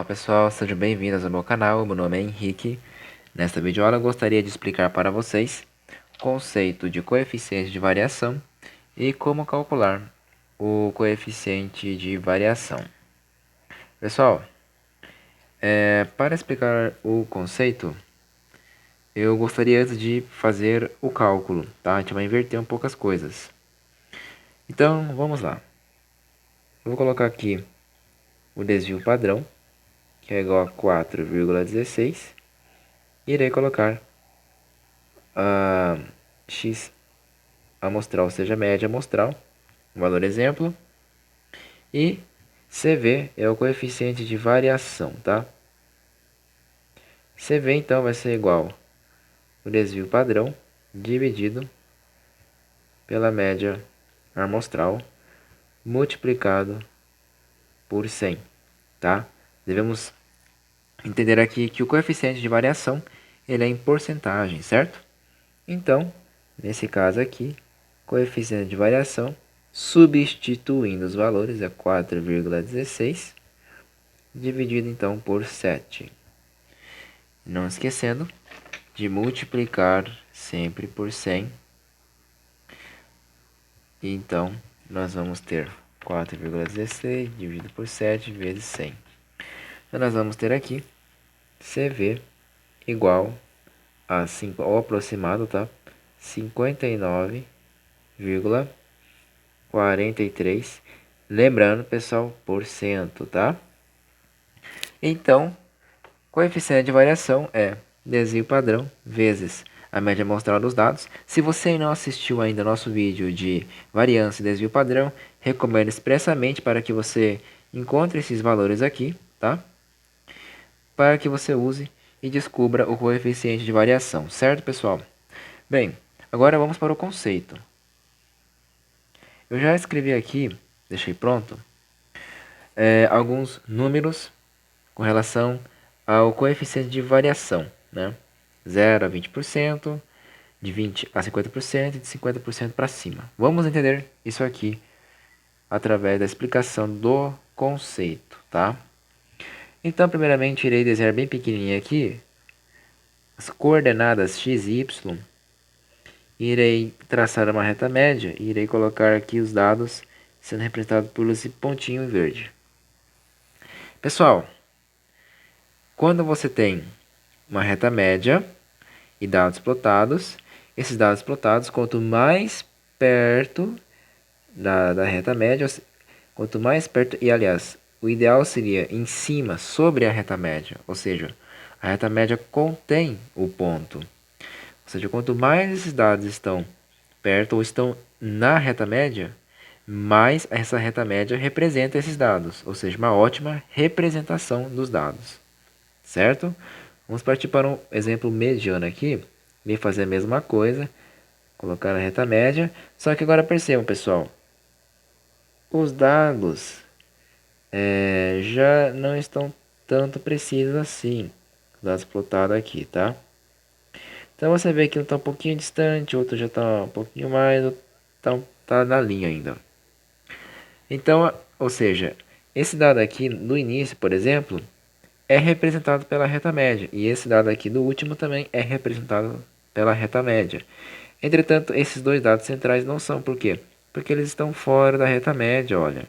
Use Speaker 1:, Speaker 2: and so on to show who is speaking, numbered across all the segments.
Speaker 1: Olá pessoal, sejam bem-vindos ao meu canal, meu nome é Henrique. Nesta videoaula eu gostaria de explicar para vocês o conceito de coeficiente de variação e como calcular o coeficiente de variação. Pessoal, para explicar o conceito, eu gostaria antes de fazer o cálculo, tá? A gente vai inverter um pouco as coisas. Então, vamos lá. Eu vou colocar aqui o desvio padrão, que é igual a 4,16. Irei colocar a x amostral, ou seja, a média amostral, um valor exemplo, e CV é o coeficiente de variação, tá? CV então vai ser igual o desvio padrão dividido pela média amostral multiplicado por 100, tá? Devemos entender aqui que o coeficiente de variação ele é em porcentagem, certo? Então, nesse caso aqui, coeficiente de variação, substituindo os valores, é 4,16, dividido então por 7. Não esquecendo de multiplicar sempre por 100. Então, nós vamos ter 4,16 dividido por 7 vezes 100. Então, nós vamos ter aqui CV igual a 5, ou aproximado, tá? 59,43. Lembrando, pessoal, por cento, tá? Então, coeficiente de variação é desvio padrão vezes a média amostral dos dados. Se você não assistiu ainda nosso vídeo de variância e desvio padrão, recomendo expressamente para que você encontre esses valores aqui, tá? Para que você use e descubra o coeficiente de variação, certo, pessoal? Bem, agora vamos para o conceito. Eu já escrevi aqui, deixei pronto, alguns números com relação ao coeficiente de variação, né? 0 a 20%, de 20 a 50% e de 50% para cima. Vamos entender isso aqui através da explicação do conceito, tá? Então, primeiramente, irei desenhar bem pequenininho aqui as coordenadas x e y. Irei traçar uma reta média e irei colocar aqui os dados sendo representados por esse pontinho verde. Pessoal, quando você tem uma reta média e dados plotados, esses dados plotados, quanto mais perto da reta média, quanto mais perto, e aliás, o ideal seria em cima, sobre a reta média, ou seja, a reta média contém o ponto. Ou seja, quanto mais esses dados estão perto ou estão na reta média, mais essa reta média representa esses dados, ou seja, uma ótima representação dos dados, certo? Vamos partir para um exemplo mediano aqui, e fazer a mesma coisa, colocar a reta média, só que agora percebam, pessoal, os dados já não estão tanto precisos assim, os dados plotados aqui, tá? Então você vê que um está um pouquinho distante, outro já está um pouquinho mais, outro tá na linha ainda. Então, ou seja, esse dado aqui no início, por exemplo, é representado pela reta média, e esse dado aqui do último também é representado pela reta média. Entretanto, esses dois dados centrais não são, por quê? Porque eles estão fora da reta média, olha.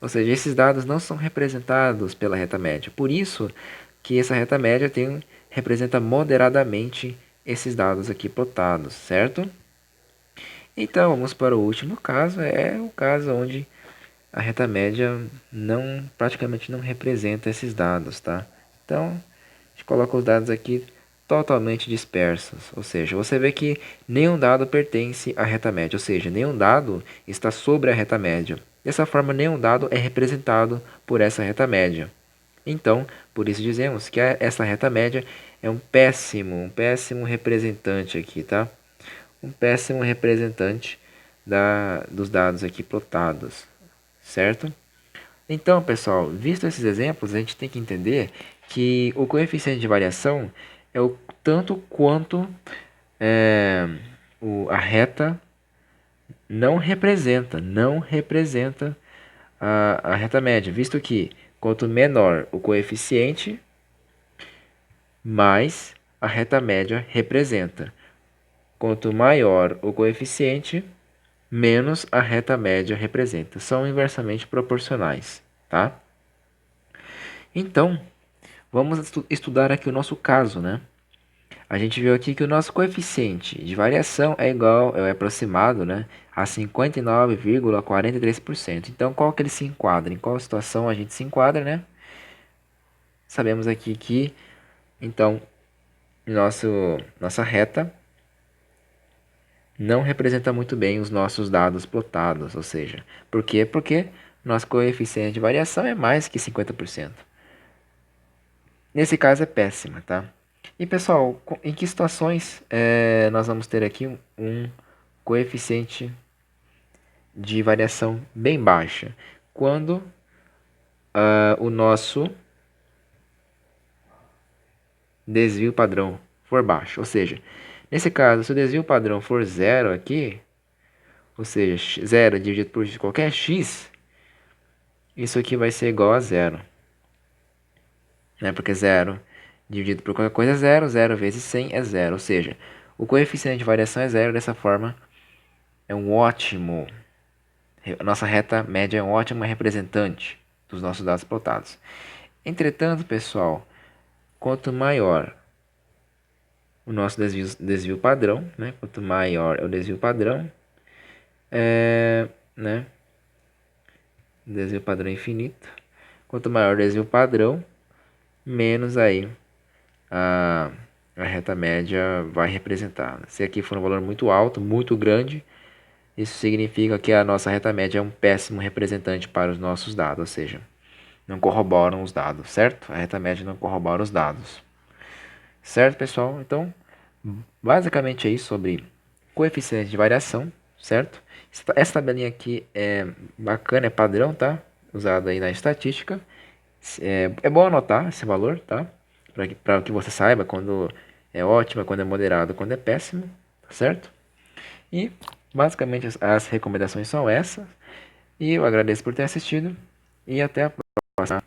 Speaker 1: Ou seja, esses dados não são representados pela reta média. Por isso que essa reta média representa moderadamente esses dados aqui plotados, certo? Então, vamos para o último caso, é o caso onde a reta média praticamente não representa esses dados, tá? Então, a gente coloca os dados aqui totalmente dispersos, ou seja, você vê que nenhum dado pertence à reta média, ou seja, nenhum dado está sobre a reta média. Dessa forma, nenhum dado é representado por essa reta média. Então, por isso dizemos que essa reta média é um péssimo representante aqui, tá? Um péssimo representante dos dados aqui plotados, certo? Então, pessoal, visto esses exemplos, a gente tem que entender que o coeficiente de variação é o tanto quanto a reta não representa a reta média, visto que Quanto menor o coeficiente, mais a reta média representa. Quanto maior o coeficiente, menos a reta média representa. São inversamente proporcionais, tá? Então, vamos estudar aqui o nosso caso, né? A gente viu aqui que o nosso coeficiente de variação é igual, é aproximado, né, a 59,43%. Então, qual que ele se enquadra? Em qual situação a gente se enquadra, né? Sabemos aqui que, então, nossa reta não representa muito bem os nossos dados plotados, ou seja, por quê? Porque nosso coeficiente de variação é mais que 50%. Nesse caso é péssima, tá? E pessoal, em que situações nós vamos ter aqui um coeficiente de variação bem baixa? Quando o nosso desvio padrão for baixo. Ou seja, nesse caso, se o desvio padrão for zero aqui, ou seja, zero dividido por qualquer x, isso aqui vai ser igual a zero. Né? Porque zero dividido por qualquer coisa é zero, zero vezes 100 é zero. Ou seja, o coeficiente de variação é zero, dessa forma é um ótimo, a nossa reta média é um ótimo representante dos nossos dados plotados. Entretanto, pessoal, quanto maior o nosso desvio padrão, né? Quanto maior é o desvio padrão, né? Desvio padrão infinito. Quanto maior o desvio padrão, menos aí a reta média vai representar. Se aqui for um valor muito alto, muito grande, isso significa que a nossa reta média é um péssimo representante para os nossos dados, ou seja, não corroboram os dados, certo? A reta média não corrobora os dados. Certo, pessoal? Então, basicamente é isso sobre coeficiente de variação, certo? Essa tabelinha aqui é bacana, é padrão, tá? Usada aí na estatística. É bom anotar esse valor, tá? Para que você saiba quando é ótimo, quando é moderado, quando é péssimo, tá certo? E basicamente as recomendações são essas. E eu agradeço por ter assistido e até a próxima.